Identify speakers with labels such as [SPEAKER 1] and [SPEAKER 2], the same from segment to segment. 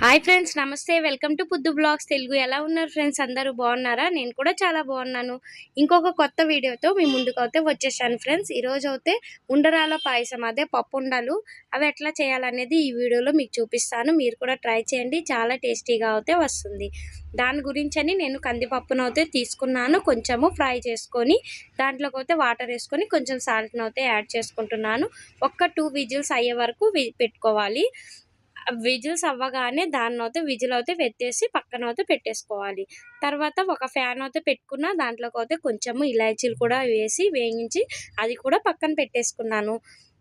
[SPEAKER 1] Hi friends, నమస్తే. Welcome to Puddu blogs Telugu. ఎలా ఉన్నారు ఫ్రెండ్స్? అందరూ బాగున్నారా? నేను కూడా చాలా బాగున్నాను. ఇంకొక కొత్త వీడియోతో మీ ముందుకు అయితే వచ్చేసాను ఫ్రెండ్స్. ఈరోజు అయితే ఉండరాల పాయసం, అదే పప్పు ఉండలు, అవి ఎట్లా చేయాలనేది ఈ వీడియోలో మీకు చూపిస్తాను. మీరు కూడా ట్రై చేయండి, చాలా టేస్టీగా అయితే వస్తుంది. దాని గురించని నేను కందిపప్పును అయితే తీసుకున్నాను. కొంచెము ఫ్రై చేసుకొని దాంట్లోకి అయితే వాటర్ వేసుకొని కొంచెం సాల్ట్ను అయితే యాడ్ చేసుకుంటున్నాను. ఒక్క 2 విజిల్స్ అయ్యే వరకు పెట్టుకోవాలి. విజిల్స్ అవ్వగానే దాన్నైతే విజిల్ అయితే పెట్టేసి పక్కనైతే పెట్టేసుకోవాలి. తర్వాత ఒక ఫ్యాన్ అయితే పెట్టుకున్న, దాంట్లోకైతే కొంచెము ఇలాచీలు కూడా వేసి వేయించి అది కూడా పక్కన పెట్టేసుకున్నాను.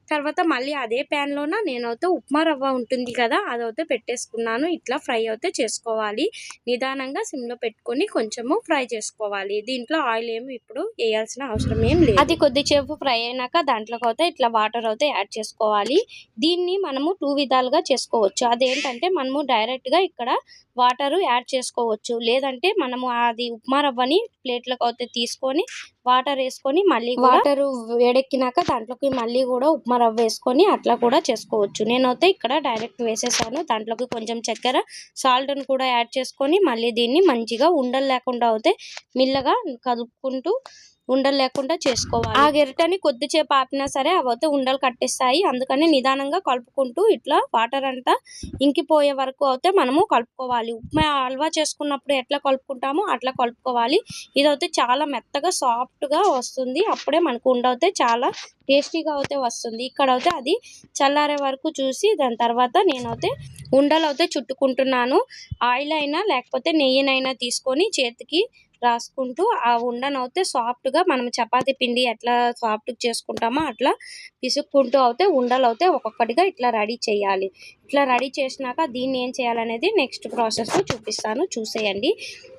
[SPEAKER 1] తర్వాత మళ్ళీ అదే ప్యాన్‌లోన నేనైతే ఉప్మా రవ్వ ఉంటుంది కదా, అదైతే పెట్టేసుకున్నాను. ఇట్లా ఫ్రై అయితే చేసుకోవాలి. నిదానంగా సిమ్‌లో పెట్టుకొని కొంచెము ఫ్రై చేసుకోవాలి. దీంట్లో ఆయిల్ ఏమి ఇప్పుడు వేయాల్సిన అవసరం ఏం లేదు. అది కొద్దిసేపు ఫ్రై అయినాక దాంట్లోకైతే ఇట్లా వాటర్ అయితే యాడ్ చేసుకోవాలి. దీన్ని మనము 2 విధాలుగా చేసుకోవచ్చు. అదేంటంటే మనము డైరెక్ట్‌గా ఇక్కడ వాటర్ యాడ్ చేసుకోవచ్చు. లేదంటే మనము అది ఉప్మా రవ్వని ప్లేట్‌లోకి అయితే తీసుకొని వాటర్ వేసుకొని మళ్ళీ వాటర్ వేడెక్కినాక దాంట్లోకి మళ్ళీ కూడా ఉప్మా రవ్వ వేసుకొని అట్లా కూడా చేసుకోవచ్చు. నేనైతే ఇక్కడ డైరెక్ట్ వేసేసాను. దాంట్లోకి కొంచెం చక్కెర, సాల్ట్‌ని కూడా యాడ్ చేసుకొని మళ్ళీ దీన్ని మంచిగా ఉండలు లేకుండా అయితే మెల్లగా కలుపుకుంటూ ఉండలు లేకుండా చేసుకోవాలి. ఆ గెరిటని కొద్దిసేపు ఆపినా సరే అవైతే ఉండలు కట్టేస్తాయి. అందుకని నిదానంగా కలుపుకుంటూ ఇట్లా వాటర్ అంతా ఇంకిపోయే వరకు అయితే మనము కలుపుకోవాలి. ఉప్మా హల్వా చేసుకున్నప్పుడు ఎట్లా కలుపుకుంటామో అట్లా కలుపుకోవాలి. ఇదైతే చాలా మెత్తగా సాఫ్ట్‌గా వస్తుంది. అప్పుడే మనకు ఉండ అయితే చాలా టేస్టీగా అయితే వస్తుంది. ఇక్కడైతే అది చల్లారే వరకు చూసి దాని తర్వాత నేనైతే ఉండలు అయితే చుట్టుకుంటున్నాను. ఆయిల్ అయినా లేకపోతే నెయ్యినైనా తీసుకొని చేతికి రాసుకుంటూ ఆ ఉండనైతే సాఫ్ట్‌గా మనం చపాతీ పిండి ఎట్లా సాఫ్ట్‌గా చేసుకుంటామో అట్లా పిసుక్కుంటూ అయితే ఉండలైతే ఒక్కొక్కటిగా ఇట్లా రెడీ చేయాలి. ఇట్లా రెడీ చేసినాక దీన్ని ఏం చేయాలనేది నెక్స్ట్ ప్రాసెస్‌లో చూపిస్తాను, చూసేయండి.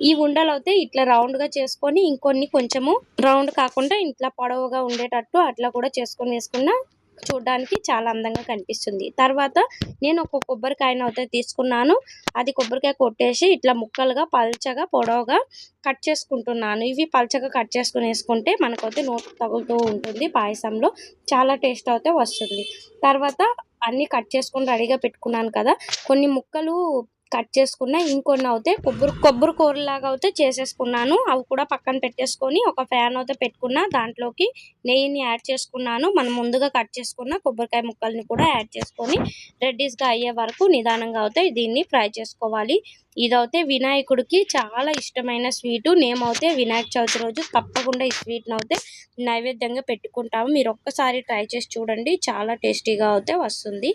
[SPEAKER 1] ఈ ఉండలైతే ఇట్లా రౌండ్‌గా చేసుకొని ఇంకొన్ని కొంచెము రౌండ్ కాకుండా ఇట్లా పొడవుగా ఉండేటట్టు అట్లా కూడా చేసుకొని వేసుకున్న చూడడానికి చాలా అందంగా కనిపిస్తుంది. తర్వాత నేను ఒక కొబ్బరికాయను అయితే తీసుకున్నాను. అది కొబ్బరికాయ కొట్టేసి ఇట్లా ముక్కలుగా పల్చగా పొడవుగా కట్ చేసుకుంటున్నాను. ఇవి పల్చగా కట్ చేసుకొని వేసుకుంటే మనకైతే నోటికి తగులుతూ ఉంటుంది. పాయసంలో చాలా టేస్ట్ అయితే వస్తుంది. తర్వాత అన్నీ కట్ చేసుకొని రెడీగా పెట్టుకున్నాను కదా, కొన్ని ముక్కలు కట్ చేసుకున్న, ఇంకొన్ని అయితే కొబ్బరి కూరలాగా అయితే చేసేసుకున్నాను. అవి కూడా పక్కన పెట్టేసుకొని ఒక ఫ్యాన్ అయితే పెట్టుకున్న, దాంట్లోకి నెయ్యిని యాడ్ చేసుకున్నాను. మనం ముందుగా కట్ చేసుకున్న కొబ్బరికాయ ముక్కల్ని కూడా యాడ్ చేసుకొని రెడ్డిష్‌గా అయ్యే వరకు నిదానంగా అయితే దీన్ని ఫ్రై చేసుకోవాలి. ఇదైతే వినాయకుడికి చాలా ఇష్టమైన స్వీటు. మేమైతే వినాయక చవితి రోజు తప్పకుండా ఈ స్వీట్‌ని అయితే నైవేద్యంగా పెట్టుకుంటాము. మీరు ఒక్కసారి ట్రై చేసి చూడండి, చాలా టేస్టీగా అయితే వస్తుంది.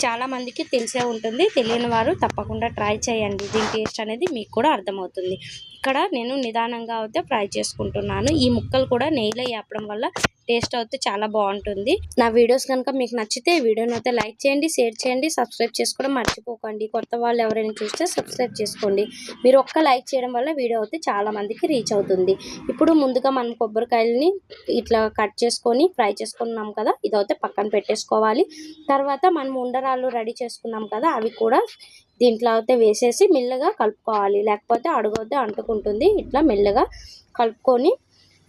[SPEAKER 1] చాలా మందికి తెలిసే ఉంటుంది, తెలియని వారు తప్పకుండా ట్రై చేయండి. దీని టేస్ట్ అనేది మీకు కూడా అర్థమవుతుంది. ఇక్కడ నేను నిదానంగా అయితే ఫ్రై చేసుకుంటున్నాను. ఈ ముక్కలు కూడా నెయ్యిలో వేపడం వల్ల టేస్ట్ అయితే చాలా బాగుంటుంది. నా వీడియోస్ కనుక మీకు నచ్చితే ఈ వీడియోని అయితే లైక్ చేయండి, షేర్ చేయండి, సబ్స్క్రైబ్ చేసుకోవడం మర్చిపోకండి. కొత్త వాళ్ళు ఎవరైనా చూస్తే సబ్స్క్రైబ్ చేసుకోండి. మీరు ఒక్క లైక్ చేయడం వల్ల వీడియో అయితే చాలా మందికి రీచ్ అవుతుంది. ఇప్పుడు ముందుగా మనం కొబ్బరికాయలని ఇట్లా కట్ చేసుకొని ఫ్రై చేసుకున్నాం కదా, ఇదైతే పక్కన పెట్టేసుకోవాలి. తర్వాత మనం ఉండరాళ్ళు రెడీ చేసుకున్నాం కదా, అవి కూడా దీంట్లో అయితే వేసేసి మెల్లగా కలుపుకోవాలి. లేకపోతే అడుగైతే అంటుకుంటుంది. ఇట్లా మెల్లగా కలుపుకొని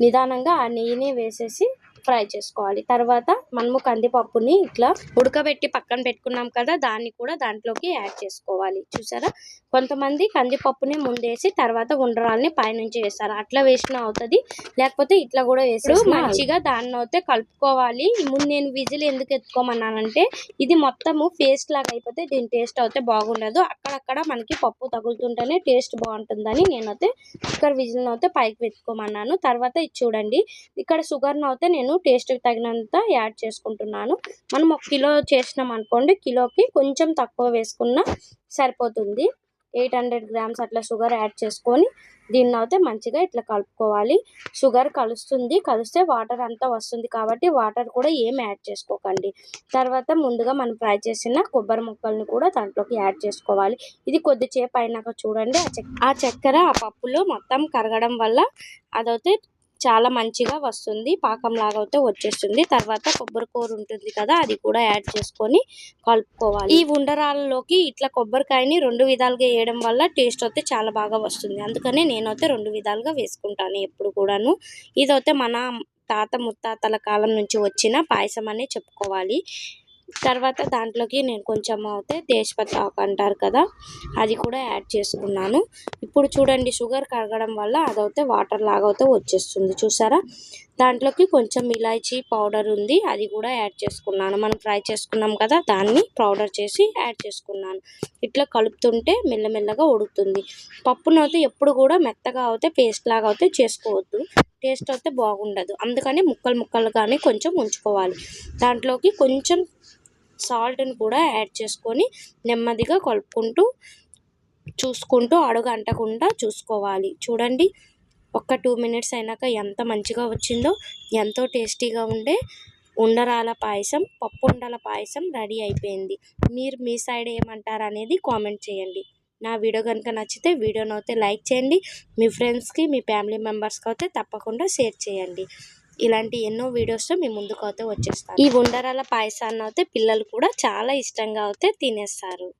[SPEAKER 1] నిదానంగా ఆ నెయ్యిని వేసేసి ఫ్రై చేసుకోవాలి. తర్వాత మనము కందిపప్పుని ఇట్లా ఉడకబెట్టి పక్కన పెట్టుకున్నాం కదా, దాన్ని కూడా దాంట్లోకి యాడ్ చేసుకోవాలి. చూసారా, కొంతమంది కందిపప్పుని ముందేసి తర్వాత ఉండరాల్ని పైనుంచి వేస్తారు. అట్లా వేసినా అవుతుంది, లేకపోతే ఇట్లా కూడా వేసి మంచిగా దాన్ని అయితే కలుపుకోవాలి. ముందు నేను విజిల్ ఎందుకు ఎత్తుకోమన్నానంటే ఇది మొత్తము పేస్ట్ లాగా అయిపోతే దీని టేస్ట్ అయితే బాగుండదు. అక్కడక్కడ మనకి పప్పు తగులుతుంటేనే టేస్ట్ బాగుంటుందని నేనైతే కుక్కర్ విజిల్ని అయితే పైకి పెట్టుకోమన్నాను. తర్వాత ఇది చూడండి, ఇక్కడ షుగర్ను అయితే నేను టేస్ట్కి తగినంత యాడ్ చేసుకుంటున్నాను. మనం 1 కిలో చేసినాం అనుకోండి, కిలోకి కొంచెం తక్కువ వేసుకున్నా సరిపోతుంది. 800 గ్రామ్స్ అట్లా షుగర్ యాడ్ చేసుకొని దీన్ని అయితే మంచిగా ఇట్లా కలుపుకోవాలి. షుగర్ కలుస్తుంది, కలిస్తే వాటర్ అంతా వస్తుంది కాబట్టి వాటర్ కూడా ఏం యాడ్ చేసుకోకండి. తర్వాత ముందుగా మనం ఫ్రై చేసిన కొబ్బరి ముక్కల్ని కూడా దాంట్లోకి యాడ్ చేసుకోవాలి. ఇది కొద్దిసేపు అయినాక చూడండి, ఆ చక్కెర ఆ పప్పులో మొత్తం కరగడం వల్ల అదైతే చాలా మంచిగా వస్తుంది, పాకంలాగా అయితే వచ్చేస్తుంది. తర్వాత కొబ్బరి కూర ఉంటుంది కదా, అది కూడా యాడ్ చేసుకొని కలుపుకోవాలి. ఈ ఉండరాళ్ళలోకి ఇట్లా కొబ్బరికాయని 2 విధాలుగా వేయడం వల్ల టేస్ట్ అయితే చాలా బాగా వస్తుంది. అందుకని నేనైతే 2 విధాలుగా వేసుకుంటాను ఎప్పుడు కూడాను. ఇదైతే మన తాత ముత్తాతల కాలం నుంచి వచ్చిన పాయసం అనే చెప్పుకోవాలి. తర్వాత దాంట్లోకి నేను కొంచెం అయితే తేజ్పత్తా ఆకు అంటారు కదా, అది కూడా యాడ్ చేసుకున్నాను. ఇప్పుడు చూడండి షుగర్ కరగడం వల్ల అదైతే వాటర్ లాగా అయితే వచ్చేస్తుంది చూసారా. దాంట్లోకి కొంచెం ఇలాచీ పౌడర్ ఉంది, అది కూడా యాడ్ చేసుకున్నాను. మనం ఫ్రై చేసుకున్నాం కదా, దాన్ని పౌడర్ చేసి యాడ్ చేసుకున్నాను. ఇట్లా కలుపుతుంటే మెల్లమెల్లగా ఉడుకుతుంది. పప్పునైతే ఎప్పుడు కూడా మెత్తగా అయితే పేస్ట్ లాగా అయితే చేసుకోవద్దు, టేస్ట్ అయితే బాగుండదు. అందుకని ముక్కలు ముక్కలుగానే కొంచెం ఉంచుకోవాలి. దాంట్లోకి కొంచెం సాల్ట్ని కూడా యాడ్ చేసుకొని నెమ్మదిగా కలుపుకుంటూ చూసుకుంటూ అడుగు అంటకుండా చూసుకోవాలి. చూడండి ఒక్క 2 మినిట్స్ అయినాక ఎంత మంచిగా వచ్చిందో, ఎంతో టేస్టీగా ఉండే ఉండరాల పాయసం, పప్పు ఉండల పాయసం రెడీ అయిపోయింది. మీరు మీ సైడ్ ఏమంటారు అనేది కామెంట్ చేయండి. నా వీడియో కనుక నచ్చితే వీడియోని అయితే లైక్ చేయండి. మీ ఫ్రెండ్స్కి మీ ఫ్యామిలీ మెంబర్స్కి అయితే తప్పకుండా షేర్ చేయండి. ఇలాంటి ఎన్నో వీడియోస్తో మీ ముందుకు అయితే వచ్చేస్తాను. ఈ ఉండరాల పాయసాన్ని అయితే పిల్లలు కూడా చాలా ఇష్టంగా అయితే తినేస్తారు.